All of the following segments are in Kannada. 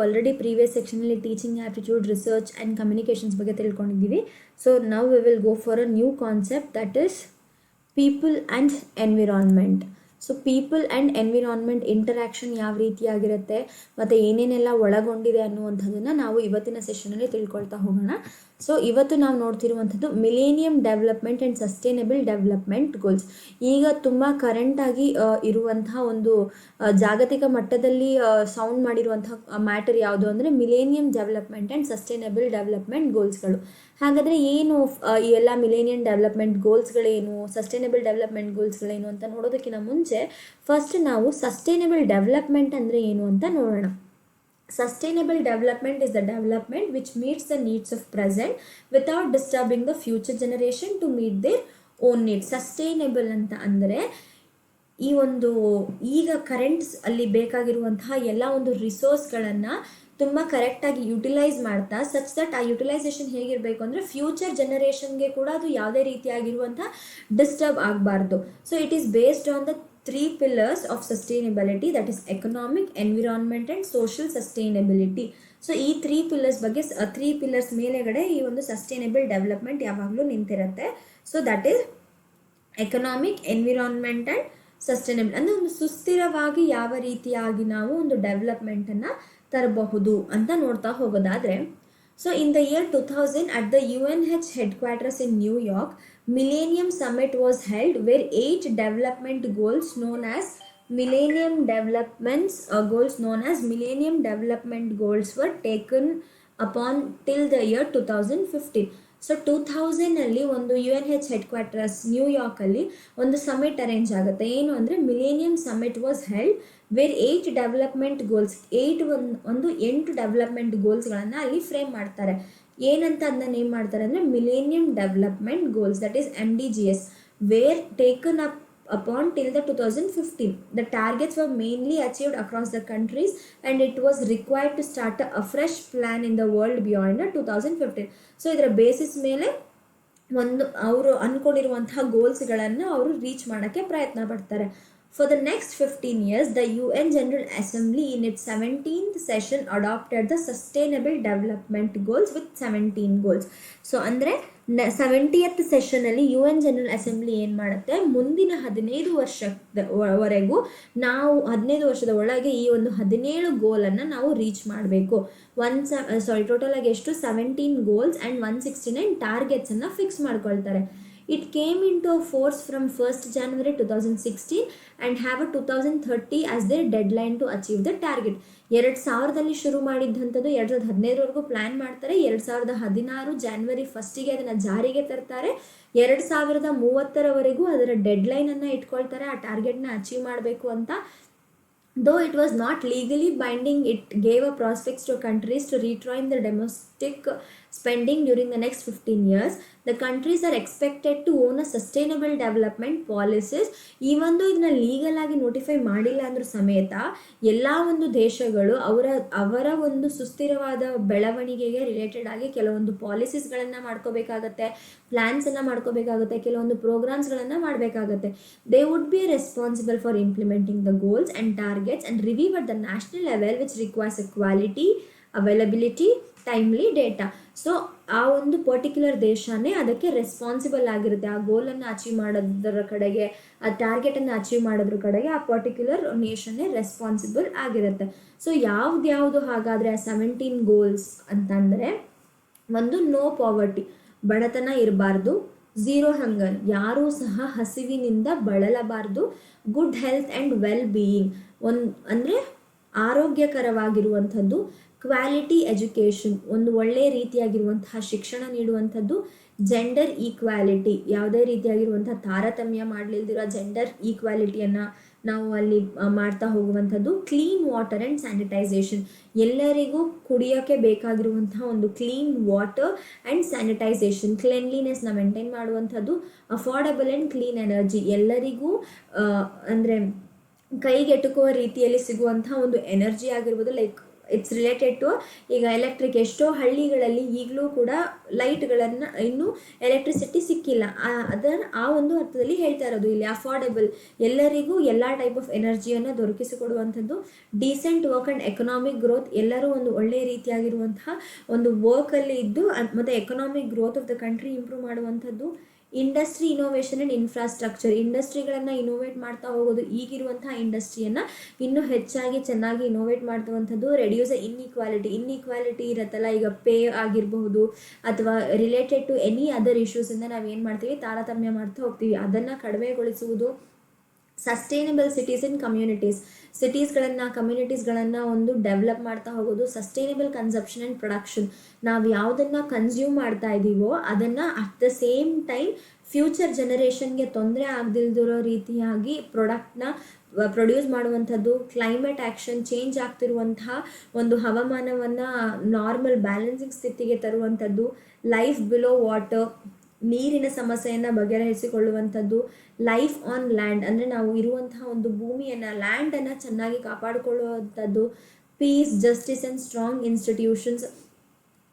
ಆಲ್ರೆಡಿ ಪ್ರೀವಿಯಸ್ ಸೆಕ್ಷನಲ್ಲಿ teaching aptitude research and communications ಬಗ್ಗೆ ತಿಳ್ಕೊಂಡಿದ್ದೀವಿ. So now we will go for a new concept that is people and environment. So people and environment interaction ಯಾವ ರೀತಿಯಾಗಿರುತ್ತೆ ಮತ್ತು ಏನೇನೆಲ್ಲ ಒಳಗೊಂಡಿದೆ ಅನ್ನುವಂಥದ್ದನ್ನು ನಾವು ಇವತ್ತಿನ ಸೆಷನಲ್ಲಿ ತಿಳ್ಕೊಳ್ತಾ ಹೋಗೋಣ. ಸೊ ಇವತ್ತು ನಾವು ನೋಡ್ತಿರುವಂಥದ್ದು millennium development and sustainable development goals. ಈಗ ತುಂಬ ಕರೆಂಟಾಗಿ ಇರುವಂತಹ ಒಂದು ಜಾಗತಿಕ ಮಟ್ಟದಲ್ಲಿ ಸೌಂಡ್ ಮಾಡಿರುವಂತಹ ಮ್ಯಾಟರ್ ಯಾವುದು ಅಂದರೆ millennium development and sustainable development ಗೋಲ್ಸ್ಗಳು. ಹಾಗಾದರೆ ಏನು ಈ ಎಲ್ಲ ಮಿಲೇನಿಯಂ ಡೆವಲಪ್ಮೆಂಟ್ ಗೋಲ್ಸ್ಗಳೇನು, ಸಸ್ಟೈನಬಲ್ ಡೆವಲಪ್ಮೆಂಟ್ ಗೋಲ್ಸ್ಗಳೇನು ಅಂತ ನೋಡೋದಕ್ಕಿಂತ ಮುಂಚೆ ಫಸ್ಟ್ ನಾವು ಸಸ್ಟೈನಬಲ್ ಡೆವಲಪ್ಮೆಂಟ್ ಅಂದರೆ ಏನು ಅಂತ ನೋಡೋಣ. Sustainable development is the development which meets the needs of present without disturbing the future generation to meet their own needs. Sustainable ಅಂತ ಅಂದರೆ ಈ ಒಂದು ಈಗ ಕರೆಂಟ್ಸ್ ಅಲ್ಲಿ ಬೇಕಾಗಿರುವಂತಹ ಎಲ್ಲ ಒಂದು ರಿಸೋರ್ಸ್ಗಳನ್ನು ತುಂಬ ಕರೆಕ್ಟಾಗಿ ಯುಟಿಲೈಸ್ ಮಾಡ್ತಾ ಸಚ್ ದಟ್ ಆ ಯುಟಿಲೈಸೇಷನ್ ಹೇಗಿರಬೇಕು ಅಂದರೆ ಫ್ಯೂಚರ್ ಜನರೇಷನ್ಗೆ ಕೂಡ ಅದು ಯಾವುದೇ ರೀತಿಯಾಗಿರುವಂಥ ಡಿಸ್ಟರ್ಬ್ ಆಗಬಾರ್ದು. So it is based on the 3 pillars of sustainability, that is economic, environment and social sustainability. So ಈ 3 pillars ಬಗ್ಗೆ 3 pillars ಮೇಲೆಗಡೆ ಈ ಒಂದು ಸಸ್ಟೈನಬಲ್ ಡೆವಲಪ್ಮೆಂಟ್ ಯಾವಾಗಲೂ ನಿಂತಿರುತ್ತೆ. So that is economic, environment and sustainable. ಅಂದರೆ ಒಂದು ಸುಸ್ಥಿರವಾಗಿ ಯಾವ ರೀತಿಯಾಗಿ ನಾವು ಒಂದು ಡೆವಲಪ್ಮೆಂಟನ್ನು ತರಬಹುದು ಅಂತ ನೋಡ್ತಾ ಹೋಗೋದಾದರೆ, so in the year 2000 at the UNH headquarters in New York, Millennium Summit was held where 8 development goals known as Millennium Development Goals were taken upon till the year 2015. So 2000 ಒಂದು UNH ಹೆಡ್ಕ್ವಾರ್ಟರ್ಸ್ ನ್ಯೂಯಾರ್ಕಲ್ಲಿ ಒಂದು ಸಮಿಟ್ ಅರೇಂಜ್ ಆಗುತ್ತೆ. ಏನು ಅಂದರೆ millennium summit was held where 8 development goals, 8 development ಗೋಲ್ಸ್ಗಳನ್ನು ಅಲ್ಲಿ ಫ್ರೇಮ್ ಮಾಡ್ತಾರೆ. ಏನಂತ ಅದನ್ನ ನೇಮ್ ಮಾಡ್ತಾರೆ ಅಂದರೆ millennium development goals, that is MDGs, were taken up upon till the 2015. The targets were mainly achieved across the countries and it was required to start a fresh plan in the world beyond 2015. So ಇದರ ಬೇಸಿಸ್ ಮೇಲೆ ಒಂದು ಅವರು ಅಂದ್ಕೊಂಡಿರುವಂತಹ ಗೋಲ್ಸ್ಗಳನ್ನು ಅವರು ರೀಚ್ ಮಾಡೋಕ್ಕೆ ಪ್ರಯತ್ನ ಪಡ್ತಾರೆ. For the next 15 years, the UN General Assembly in its 17th session adopted the Sustainable Development Goals with 17 goals. So ಅಂದರೆ 70th ಸೆಷನಲ್ಲಿ UN ಜನರಲ್ ಅಸೆಂಬ್ಲಿ ಏನು ಮಾಡುತ್ತೆ, ಮುಂದಿನ 15 ವರ್ಷದವರೆಗೂ ನಾವು 15 ವರ್ಷದ ಒಳಗೆ ಈ ಒಂದು 17 ಗೋಲನ್ನು ನಾವು ರೀಚ್ ಮಾಡಬೇಕು. ಟೋಟಲ್ ಆಗಿ ಎಷ್ಟು 17 ಗೋಲ್ಸ್ ಆ್ಯಂಡ್ 169 ಟಾರ್ಗೆಟ್ಸನ್ನು ಫಿಕ್ಸ್ ಮಾಡ್ಕೊಳ್ತಾರೆ. It came into force from 1st January 2016 and have a 2030 as their deadline to achieve the target. 2000ರಲ್ಲಿ ಶುರು ಮಾಡಿದ್ದಂಥದ್ದು 2015ವರೆಗೂ ಪ್ಲ್ಯಾನ್ ಮಾಡ್ತಾರೆ. 2016 ಜಾನ್ವರಿ 1ಗೆ ಅದನ್ನು ಜಾರಿಗೆ ತರ್ತಾರೆ. 2030ರವರೆಗೂ ಅದರ ಡೆಡ್ಲೈನನ್ನು ಇಟ್ಕೊಳ್ತಾರೆ, ಆ ಟಾರ್ಗೆಟ್ನ ಅಚೀವ್ ಮಾಡಬೇಕು ಅಂತ. Though it was not legally binding, it gave a prospects to countries to retrain their domestic spending during the next 15 years. The countries are expected to own a sustainable development policies. Even though ಇದನ್ನ ಲೀಗಲ್ ಆಗಿ ನೋಟಿಫೈ ಮಾಡಿಲ್ಲ ಅಂದ್ರೂ ಸಮೇತ ಎಲ್ಲ ಒಂದು ದೇಶಗಳು ಅವರ ಒಂದು ಸುಸ್ಥಿರವಾದ ಬೆಳವಣಿಗೆಗೆ ರಿಲೇಟೆಡ್ ಆಗಿ ಕೆಲವೊಂದು ಪಾಲಿಸೀಸ್ಗಳನ್ನು ಮಾಡ್ಕೋಬೇಕಾಗತ್ತೆ, ಪ್ಲ್ಯಾನ್ಸನ್ನು ಮಾಡ್ಕೋಬೇಕಾಗುತ್ತೆ, ಕೆಲವೊಂದು ಪ್ರೋಗ್ರಾಮ್ಸ್ಗಳನ್ನು ಮಾಡಬೇಕಾಗತ್ತೆ. They would be responsible for implementing the goals and targets and review at the national level which requires A quality, availability, timely data. So ಆ ಒಂದು ಪರ್ಟಿಕ್ಯುಲರ್ ದೇಶನೇ ಅದಕ್ಕೆ ರೆಸ್ಪಾನ್ಸಿಬಲ್ ಆಗಿರುತ್ತೆ. ಆ ಗೋಲನ್ನು ಅಚೀವ್ ಮಾಡೋದ್ರ ಕಡೆಗೆ, ಆ ಟಾರ್ಗೆಟನ್ನು ಅಚೀವ್ ಮಾಡೋದ್ರ ಕಡೆಗೆ ಆ ಪರ್ಟಿಕ್ಯುಲರ್ ನೇಷನ್ನೇ ರೆಸ್ಪಾನ್ಸಿಬಲ್ ಆಗಿರುತ್ತೆ. ಸೊ ಯಾವ್ದು ಹಾಗಾದರೆ ಆ 17 ಗೋಲ್ಸ್ ಅಂತಂದರೆ, ಒಂದು ನೋ ಪಾವರ್ಟಿ, ಬಡತನ ಇರಬಾರ್ದು. 0 ಹಂಗರ್, ಯಾರೂ ಸಹ ಹಸಿವಿನಿಂದ ಬಳಲಬಾರ್ದು. Good health and well being, ಅಂದರೆ ಆರೋಗ್ಯಕರವಾಗಿರುವಂಥದ್ದು. ಕ್ವಾಲಿಟಿ ಎಜುಕೇಷನ್, ಒಂದು ಒಳ್ಳೆಯ ರೀತಿಯಾಗಿರುವಂತಹ ಶಿಕ್ಷಣ ನೀಡುವಂಥದ್ದು. ಜೆಂಡರ್ ಈಕ್ವಾಲಿಟಿ, ಯಾವುದೇ ರೀತಿಯಾಗಿರುವಂಥ ತಾರತಮ್ಯ ಮಾಡಲಿಲ್ದಿರೋ ಜೆಂಡರ್ ಈಕ್ವಾಲಿಟಿಯನ್ನು ನಾವು ಅಲ್ಲಿ ಮಾಡ್ತಾ ಹೋಗುವಂಥದ್ದು. ಕ್ಲೀನ್ ವಾಟರ್ ಆ್ಯಂಡ್ ಸ್ಯಾನಿಟೈಸೇಷನ್, ಎಲ್ಲರಿಗೂ ಕುಡಿಯೋಕ್ಕೆ ಬೇಕಾಗಿರುವಂತಹ ಒಂದು ಕ್ಲೀನ್ ವಾಟರ್ ಆ್ಯಂಡ್ ಸ್ಯಾನಿಟೈಸೇಷನ್, ಕ್ಲೆನ್ಲಿನೆಸ್ನ ಮೇಂಟೈನ್ ಮಾಡುವಂಥದ್ದು. ಅಫೋರ್ಡಬಲ್ ಆ್ಯಂಡ್ ಕ್ಲೀನ್ ಎನರ್ಜಿ, ಎಲ್ಲರಿಗೂ ಅಂದರೆ ಕೈಗೆಟುಕುವ ರೀತಿಯಲ್ಲಿ ಸಿಗುವಂಥ ಒಂದು ಎನರ್ಜಿ ಆಗಿರ್ಬೋದು, ಲೈಕ್ ಇಟ್ಸ್ ರಿಲೇಟೆಡ್ ಟು ಈಗ ಎಲೆಕ್ಟ್ರಿಕ್. ಎಷ್ಟೋ ಹಳ್ಳಿಗಳಲ್ಲಿ ಈಗಲೂ ಕೂಡ ಲೈಟ್ಗಳನ್ನು ಇನ್ನೂ ಎಲೆಕ್ಟ್ರಿಸಿಟಿ ಸಿಕ್ಕಿಲ್ಲ. ಆ ಒಂದು ಅರ್ಥದಲ್ಲಿ ಹೇಳ್ತಾ ಇರೋದು ಇಲ್ಲಿ ಅಫೋರ್ಡೆಬಲ್, ಎಲ್ಲರಿಗೂ ಎಲ್ಲ ಟೈಪ್ ಆಫ್ ಎನರ್ಜಿಯನ್ನು ದೊರಕಿಸಿಕೊಡುವಂಥದ್ದು. Decent work and economic growth, ಎಲ್ಲರೂ ಒಂದು ಒಳ್ಳೆಯ ರೀತಿಯಾಗಿರುವಂತಹ ಒಂದು ವರ್ಕಲ್ಲಿ ಇದ್ದು ಮತ್ತು economic growth of the country improve ಮಾಡುವಂಥದ್ದು. ಇಂಡಸ್ಟ್ರಿ ಇನೋವೇಷನ್ ಆ್ಯಂಡ್ ಇನ್ಫ್ರಾಸ್ಟ್ರಕ್ಚರ್, ಇಂಡಸ್ಟ್ರಿಗಳನ್ನು ಇನೋವೇಟ್ ಮಾಡ್ತಾ ಹೋಗೋದು, ಈಗಿರುವಂತಹ ಇಂಡಸ್ಟ್ರಿಯನ್ನು ಇನ್ನೂ ಹೆಚ್ಚಾಗಿ ಚೆನ್ನಾಗಿ ಇನೋವೇಟ್ ಮಾಡ್ತುವಂಥದ್ದು. ರೆಡ್ಯೂಸ್ ಇನ್ಇಕ್ವಾಲಿಟಿ ಇರುತ್ತಲ್ಲ, ಈಗ ಪೇ ಆಗಿರಬಹುದು ಅಥವಾ ರಿಲೇಟೆಡ್ ಟು ಎನಿ ಅದರ್ ಇಶ್ಯೂಸಿಂದ ನಾವೇನು ಮಾಡ್ತೀವಿ, ತಾರತಮ್ಯ ಮಾಡ್ತಾ ಹೋಗ್ತೀವಿ, ಅದನ್ನು ಕಡಿಮೆಗೊಳಿಸುವುದು. ಸಸ್ಟೈನಬಲ್ ಸಿಟೀಸ್ ಇನ್ ಕಮ್ಯುನಿಟೀಸ್, ಕಮ್ಯುನಿಟೀಸ್ಗಳನ್ನು ಒಂದು ಡೆವಲಪ್ ಮಾಡ್ತಾ ಹೋಗೋದು. ಸಸ್ಟೈನಬಲ್ ಕನ್ಸಪ್ಷನ್ ಆ್ಯಂಡ್ ಪ್ರೊಡಕ್ಷನ್, ನಾವು ಯಾವುದನ್ನು ಕನ್ಸ್ಯೂಮ್ ಮಾಡ್ತಾ ಇದ್ದೀವೋ ಅದನ್ನು at the same time future ಜನರೇಷನ್ಗೆ ತೊಂದರೆ ಆಗದಿಲ್ದಿರೋ ರೀತಿಯಾಗಿ ಪ್ರಾಡಕ್ಟ್ನ ಪ್ರೊಡ್ಯೂಸ್ ಮಾಡುವಂಥದ್ದು. ಕ್ಲೈಮೇಟ್ ಆ್ಯಕ್ಷನ್, ಚೇಂಜ್ ಆಗ್ತಿರುವಂತಹ ಒಂದು ಹವಾಮಾನವನ್ನು ನಾರ್ಮಲ್ ಬ್ಯಾಲೆನ್ಸಿಂಗ್ ಸ್ಥಿತಿಗೆ ತರುವಂಥದ್ದು. ಲೈಫ್ ಬಿಲೋ ವಾಟರ್, ನೀರಿನ ಸಮಸ್ಯೆಯನ್ನು ಬಗೆಹರಿಸಿಕೊಳ್ಳುವಂಥದ್ದು. ಲೈಫ್ ಆನ್ ಲ್ಯಾಂಡ್, ಅಂದರೆ ನಾವು ಇರುವಂತಹ ಒಂದು ಭೂಮಿಯನ್ನು, ಲ್ಯಾಂಡನ್ನು ಚೆನ್ನಾಗಿ ಕಾಪಾಡಿಕೊಳ್ಳುವಂಥದ್ದು. Peace, justice and strong institutions,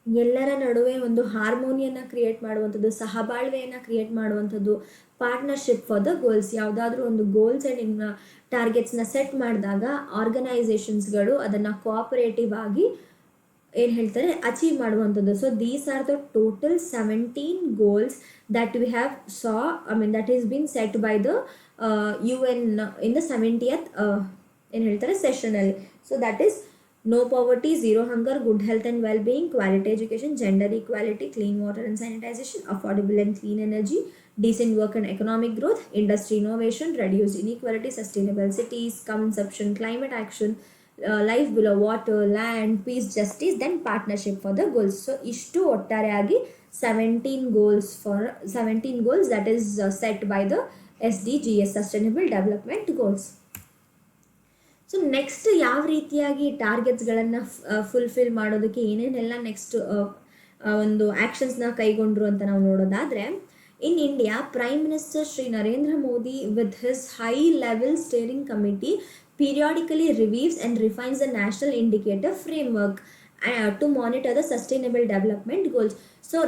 ಎಲ್ಲರ ನಡುವೆ ಒಂದು ಹಾರ್ಮೋನಿಯನ್ನು ಕ್ರಿಯೇಟ್ ಮಾಡುವಂಥದ್ದು, ಸಹಬಾಳ್ವೆಯನ್ನು ಕ್ರಿಯೇಟ್ ಮಾಡುವಂಥದ್ದು. ಪಾರ್ಟ್ನರ್ಶಿಪ್ ಫಾರ್ ದ ಗೋಲ್ಸ್, ಯಾವುದಾದ್ರೂ ಒಂದು ಗೋಲ್ಸ್ ಆ್ಯಂಡ್ ಟಾರ್ಗೆಟ್ಸ್ನ ಸೆಟ್ ಮಾಡಿದಾಗ ಆರ್ಗನೈಸೇಷನ್ಸ್ಗಳು ಅದನ್ನು ಕೋಆಪರೇಟಿವ್ ಆಗಿ ಏನು ಹೇಳ್ತಾರೆ ಅಚೀವ್ ಮಾಡುವಂಥದ್ದು. So these are the total 17 goals that we have that is been set by the UN in the 70th ಏನು ಹೇಳ್ತಾರೆ ಸೆಷನಲ್ಲಿ. So that is no poverty, zero hunger, good health and well being, quality education, gender equality, clean water and sanitisation, affordable and clean energy, decent work and economic growth, industry innovation, reduce inequality, sustainable cities, consumption, climate action, life below water, land, peace, justice, then partnership for the goals. So ಇಷ್ಟು ಒಟ್ಟಾರೆಯಾಗಿ 17 goals that is set by the SDGs, Sustainable Development Goals. So next ಯಾವ ರೀತಿಯಾಗಿ ಟಾರ್ಗೆಟ್ಸ್ಗಳನ್ನು ಫುಲ್ಫಿಲ್ ಮಾಡೋದಕ್ಕೆ ಏನೇನೆಲ್ಲ ನೆಕ್ಸ್ಟ್ ಒಂದು ಆ್ಯಕ್ಷನ್ಸ್ನ ಕೈಗೊಂಡ್ರು ಅಂತ ನಾವು ನೋಡೋದಾದರೆ, in India, Prime Minister Shri Narendra Modi with his high-level steering committee periodically reviews and refines the national indicator framework to monitor the sustainable development goals. So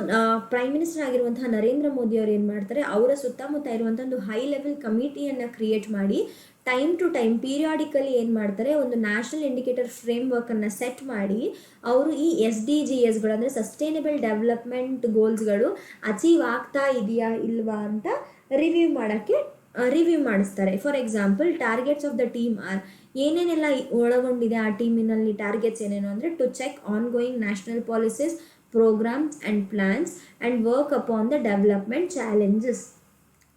prime minister ಆಗಿರುವಂತಹ ನರೇಂದ್ರ ಮೋದಿ ಅವರು ಏನು ಮಾಡ್ತಾರೆ, ಅವರ ಸುತ್ತಮುತ್ತ ಇರುವಂಥ ಒಂದು ಹೈ ಲೆವೆಲ್ ಕಮಿಟಿಯನ್ನು ಕ್ರಿಯೇಟ್ ಮಾಡಿ ಟೈಮ್ ಟು ಟೈಮ್ ಪೀರಿಯಾಡಿಕಲಿ ಏನು ಮಾಡ್ತಾರೆ, ಒಂದು ನ್ಯಾಷನಲ್ ಇಂಡಿಕೇಟರ್ ಫ್ರೇಮ್ವರ್ಕನ್ನು ಸೆಟ್ ಮಾಡಿ ಅವರು ಈ SDGsಗಳು ಅಂದರೆ ಸಸ್ಟೈನಬಲ್ ಡೆವಲಪ್ಮೆಂಟ್ ಗೋಲ್ಸ್ಗಳು ಅಚೀವ್ ಆಗ್ತಾ ಇದೆಯಾ ಇಲ್ವಾ ಅಂತ ರಿವ್ಯೂ ಮಾಡಿಸ್ತಾರೆ. For example, targets of the team are, ಏನೇನೆಲ್ಲ ಒಳಗೊಂಡಿದೆ ಆ ಟೀಮಿನಲ್ಲಿ ಟಾರ್ಗೆಟ್ಸ್ ಏನೇನು ಅಂದರೆ, to check ongoing national policies, programmes and plans and work upon the development challenges.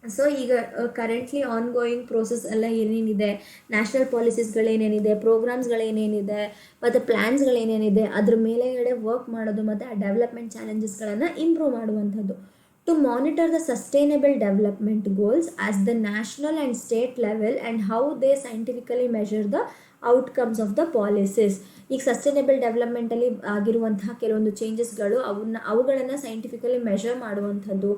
So ಈಗ ಕರೆಂಟ್ಲಿ ಆನ್ ಗೋಯಿಂಗ್ ಪ್ರೋಸೆಸ್ ಎಲ್ಲ ಏನೇನಿದೆ, ನ್ಯಾಷನಲ್ ಪಾಲಿಸೀಸ್ಗಳೇನೇನಿದೆ, ಪ್ರೋಗ್ರಾಮ್ಸ್ಗಳೇನೇನಿದೆ ಮತ್ತು ಪ್ಲ್ಯಾನ್ಸ್ಗಳೇನೇನಿದೆ, ಅದ್ರ ಮೇಲೆಗಡೆ ವರ್ಕ್ ಮಾಡೋದು ಮತ್ತು ಆ ಡೆವಲಪ್ಮೆಂಟ್ ಚಾಲೆಂಜಸ್ಗಳನ್ನು ಇಂಪ್ರೂವ್ ಮಾಡುವಂಥದ್ದು. To monitor the sustainable development goals as the national and state level and how they scientifically measure the outcomes of the policies. ಈಗ ಸಸ್ಟೈನಬಲ್ ಡೆವಲಪ್ಮೆಂಟಲ್ಲಿ ಆಗಿರುವಂತಹ ಕೆಲವೊಂದು ಚೇಂಜಸ್ಗಳು ಅವುಗಳನ್ನು ಸೈಂಟಿಫಿಕಲಿ ಮೆಷರ್ ಮಾಡುವಂಥದ್ದು.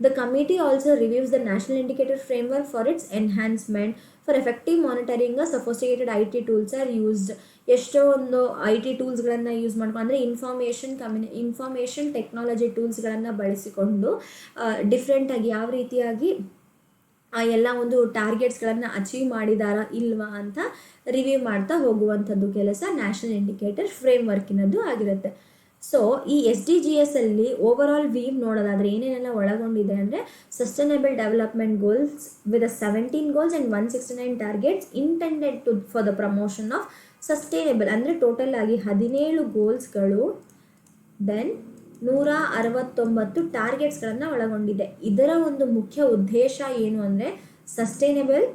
The committee also reviews the national indicator framework for its enhancement. For effective monitoring sophisticated IT tools are used. ಎಷ್ಟೋ ಒಂದು IT ಟೂಲ್ಸ್ಗಳನ್ನು ಯೂಸ್ ಮಾಡ್ಕೊಂಡು, ಅಂದರೆ ಇನ್ಫಾರ್ಮೇಷನ್ ಟೆಕ್ನಾಲಜಿ ಟೂಲ್ಸ್ಗಳನ್ನು ಬಳಸಿಕೊಂಡು ಡಿಫ್ರೆಂಟಾಗಿ ಯಾವ ರೀತಿಯಾಗಿ ಎಲ್ಲ ಒಂದು ಟಾರ್ಗೆಟ್ಸ್ಗಳನ್ನು ಅಚೀವ್ ಮಾಡಿದಾರಾ ಇಲ್ವಾ ಅಂತ ರಿವ್ಯೂ ಮಾಡ್ತಾ ಹೋಗುವಂಥದ್ದು ಕೆಲಸ ನ್ಯಾಷನಲ್ ಇಂಡಿಕೇಟರ್ ಫ್ರೇಮ್ವರ್ಕಿನದ್ದು ಆಗಿರುತ್ತೆ. ಸೊ ಈ SDGsಲ್ಲಿ ಓವರ್ ಆಲ್ ವೀವ್ ನೋಡೋದಾದರೆ ಏನೇನೆಲ್ಲ ಒಳಗೊಂಡಿದೆ ಅಂದರೆ, sustainable development goals with 17 goals and 169 targets intended for the promotion of sustainable, ಅಂದರೆ ಟೋಟಲ್ ಆಗಿ 17 ಗೋಲ್ಸ್ಗಳು, ದೆನ್ 169 ಟಾರ್ಗೆಟ್ಸ್ಗಳನ್ನು ಒಳಗೊಂಡಿದೆ. ಇದರ ಒಂದು ಮುಖ್ಯ ಉದ್ದೇಶ ಏನು ಅಂದರೆ, sustainable,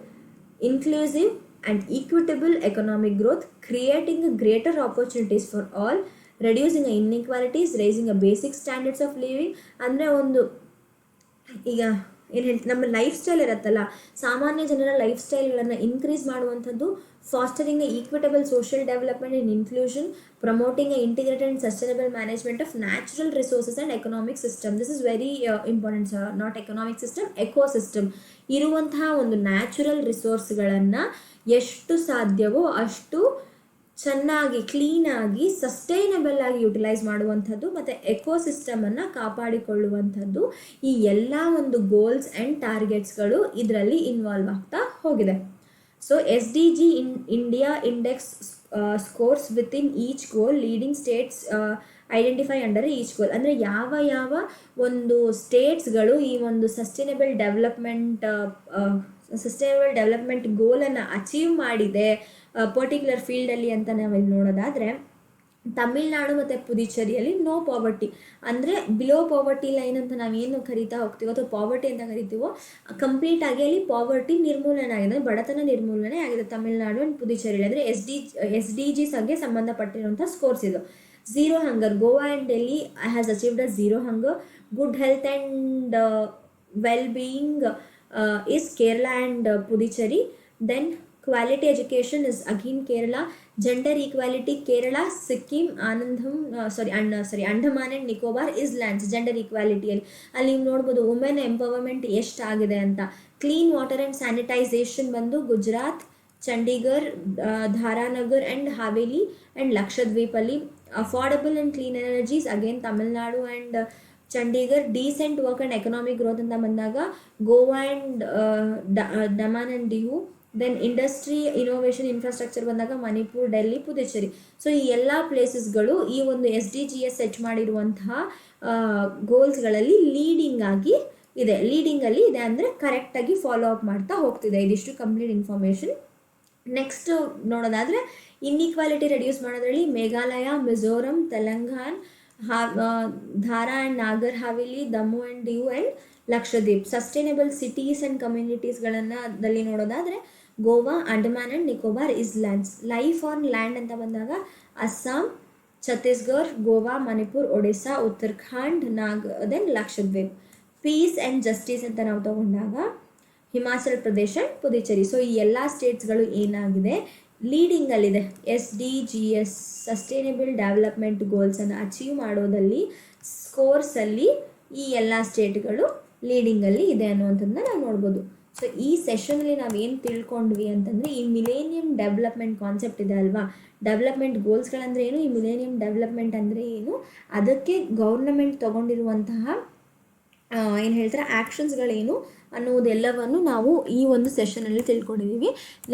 inclusive and equitable economic growth, creating greater opportunities for all, reducing inequalities, raising a basic standards of living. ಅಂದರೆ ಒಂದು ಈಗ ಏನು ಹೇಳ್ತೀವಿ, ನಮ್ಮ ಲೈಫ್ ಸ್ಟೈಲ್ ಇರುತ್ತಲ್ಲ, ಸಾಮಾನ್ಯ ಜನರ ಲೈಫ್ ಸ್ಟೈಲ್ಗಳನ್ನು ಇನ್ಕ್ರೀಸ್ ಮಾಡುವಂಥದ್ದು, fostering a equitable social development and inclusion, promoting a integrated and sustainable management of natural resources and economic system. This is very important, not economic system, ecosystem. ಇರುವಂತಹ ಒಂದು ನ್ಯಾಚುರಲ್ ರಿಸೋರ್ಸ್ಗಳನ್ನು ಎಷ್ಟು ಸಾಧ್ಯವೋ ಅಷ್ಟು ಚೆನ್ನಾಗಿ ಕ್ಲೀನಾಗಿ ಸಸ್ಟೈನಬಲ್ ಆಗಿ ಯುಟಿಲೈಸ್ ಮಾಡುವಂಥದ್ದು ಮತ್ತು ಎಕೋಸಿಸ್ಟಮನ್ನು ಕಾಪಾಡಿಕೊಳ್ಳುವಂಥದ್ದು, ಈ ಎಲ್ಲ ಒಂದು ಗೋಲ್ಸ್ ಆ್ಯಂಡ್ ಟಾರ್ಗೆಟ್ಸ್ಗಳು ಇದರಲ್ಲಿ ಇನ್ವಾಲ್ವ್ ಆಗ್ತಾ ಹೋಗಿದೆ. So SDG India index scores within each goal leading states identify under each goal. ಅಂದರೆ ಯಾವ ಯಾವ ಒಂದು ಸ್ಟೇಟ್ಸ್ಗಳು ಈ ಒಂದು ಸಸ್ಟೈನಬಲ್ ಡೆವಲಪ್ಮೆಂಟ್ ಗೋಲನ್ನು ಅಚೀವ್ ಮಾಡಿದೆ ಪರ್ಟಿಕ್ಯುಲರ್ ಫೀಲ್ಡಲ್ಲಿ ಅಂತ ನಾವಿಲ್ಲಿ ನೋಡೋದಾದರೆ, ತಮಿಳ್ನಾಡು ಮತ್ತು ಪುದುಚೇರಿಯಲ್ಲಿ ನೋ ಪಾವರ್ಟಿ, ಅಂದರೆ ಬಿಲೋ ಪಾವರ್ಟಿ ಲೈನ್ ಅಂತ ನಾವೇನು ಕರಿತಾ ಹೋಗ್ತೀವೋ ಅಥವಾ ಪಾವರ್ಟಿ ಅಂತ ಕರಿತೀವೋ ಕಂಪ್ಲೀಟಾಗಿ ಅಲ್ಲಿ ಪಾವರ್ಟಿ ನಿರ್ಮೂಲನೆ ಆಗಿದೆ, ಬಡತನ ನಿರ್ಮೂಲನೆ ಆಗಿದೆ ತಮಿಳ್ನಾಡು ಆ್ಯಂಡ್ ಪುದುಚೇರಿಯಲ್ಲಿ. ಅಂದರೆ SDGsಗೆ ಸಂಬಂಧಪಟ್ಟಿರುವಂಥ ಸ್ಕೋರ್ಸ್ ಇದು. Zero hunger, Goa and Delhi has achieved a zero hunger. Good health and well being is Kerala and Puducherry. Then quality education is again Kerala. Gender equality Kerala, Sikkim, Andaman and Nicobar islands gender equality ಅಲ್ಲಿ ನೀವು ನೋಡ್ಬೋದು ವುಮೆನ್ ಎಂಪವರ್ಮೆಂಟ್ ಎಷ್ಟಾಗಿದೆ ಅಂತ. ಕ್ಲೀನ್ ವಾಟರ್ ಆ್ಯಂಡ್ ಸ್ಯಾನಿಟೈಸೇಷನ್ ಬಂದು ಗುಜರಾತ್, ಚಂಡೀಗಢ್, ಧಾರಾನಗರ್ ಆ್ಯಂಡ್ ಹಾವೇಲಿ ಆ್ಯಂಡ್ ಲಕ್ಷದ್ವೀಪಲ್ಲಿ. Affordable and clean energies again Tamil Nadu and Chandigarh. Decent work and economic growth ಅಂತ ಬಂದಾಗ Goa and Daman and Diu. Then industry innovation infrastructure ಬಂದಾಗ ಮಣಿಪುರ್, ಡೆಲ್ಲಿ, ಪುದುಚೇರಿ. ಸೊ ಈ ಎಲ್ಲ ಪ್ಲೇಸಸ್ಗಳು ಈ ಒಂದು SDGs ಸೆಟ್ ಮಾಡಿರುವಂತಹ ಗೋಲ್ಸ್ಗಳಲ್ಲಿ ಲೀಡಿಂಗಲ್ಲಿ ಇದೆ, ಅಂದರೆ ಕರೆಕ್ಟಾಗಿ ಫಾಲೋ ಅಪ್ ಮಾಡ್ತಾ ಹೋಗ್ತಿದೆ. ಇದಿಷ್ಟು ಕಂಪ್ಲೀಟ್ ಇನ್ಫಾರ್ಮೇಷನ್. ನೆಕ್ಸ್ಟ್ ನೋಡೋದಾದರೆ ಇನ್ಇಕ್ವಾಲಿಟಿ ರೆಡ್ಯೂಸ್ ಮಾಡೋದ್ರಲ್ಲಿ Meghalaya, Mizoram, Telangana, Dadra and Nagar Haveli, Daman and Diu and Lakshadweep. Sustainable cities and ಕಮ್ಯುನಿಟೀಸ್ಗಳಲ್ಲಿ ನೋಡೋದಾದರೆ Goa, Andaman and Nicobar islands. Life on land ಅಂತ ಬಂದಾಗ Assam, Chhattisgarh, Goa, Manipur, Odisha, Uttarakhand, then Lakshadweep. Peace and justice ಅಂತ ನಾವು ತಗೊಂಡಾಗ ಹಿಮಾಚಲ್ ಪ್ರದೇಶ, ಪುದುಚೇರಿ. ಸೊ ಈ ಎಲ್ಲ ಸ್ಟೇಟ್ಸ್ಗಳು ಏನಾಗಿದೆ ಲೀಡಿಂಗಲ್ಲಿದೆ. SDGs ಸಸ್ಟೈನಬಲ್ ಡೆವಲಪ್ಮೆಂಟ್ ಗೋಲ್ಸನ್ನು ಅಚೀವ್ ಮಾಡೋದಲ್ಲಿ ಸ್ಕೋರ್ಸಲ್ಲಿ ಈ ಎಲ್ಲ ಸ್ಟೇಟ್ಗಳು ಲೀಡಿಂಗಲ್ಲಿ ಇದೆ ಅನ್ನುವಂಥದ್ದನ್ನ ನಾವು ನೋಡ್ಬೋದು. ಸೊ ಈ ಸೆಷನಲ್ಲಿ ನಾವೇನು ತಿಳ್ಕೊಂಡ್ವಿ ಅಂತಂದರೆ, ಈ ಮಿಲೇನಿಯಂ ಡೆವಲಪ್ಮೆಂಟ್ ಕಾನ್ಸೆಪ್ಟ್ ಇದೆ ಅಲ್ವಾ, ಡೆವಲಪ್ಮೆಂಟ್ ಗೋಲ್ಸ್ಗಳಂದರೆ ಏನು, ಈ ಮಿಲೇನಿಯಂ ಡೆವಲಪ್ಮೆಂಟ್ ಅಂದರೆ ಏನು, ಅದಕ್ಕೆ ಗೌರ್ನಮೆಂಟ್ ತೊಗೊಂಡಿರುವಂತಹ ಏನು ಹೇಳ್ತಾರೆ ಆ್ಯಕ್ಷನ್ಸ್ಗಳೇನು ಅನ್ನೋದೆಲ್ಲವನ್ನು ನಾವು ಈ ಒಂದು ಸೆಷನಲ್ಲಿ ತಿಳ್ಕೊಂಡಿದ್ದೀವಿ. ನೆಕ್ಸ್ಟ್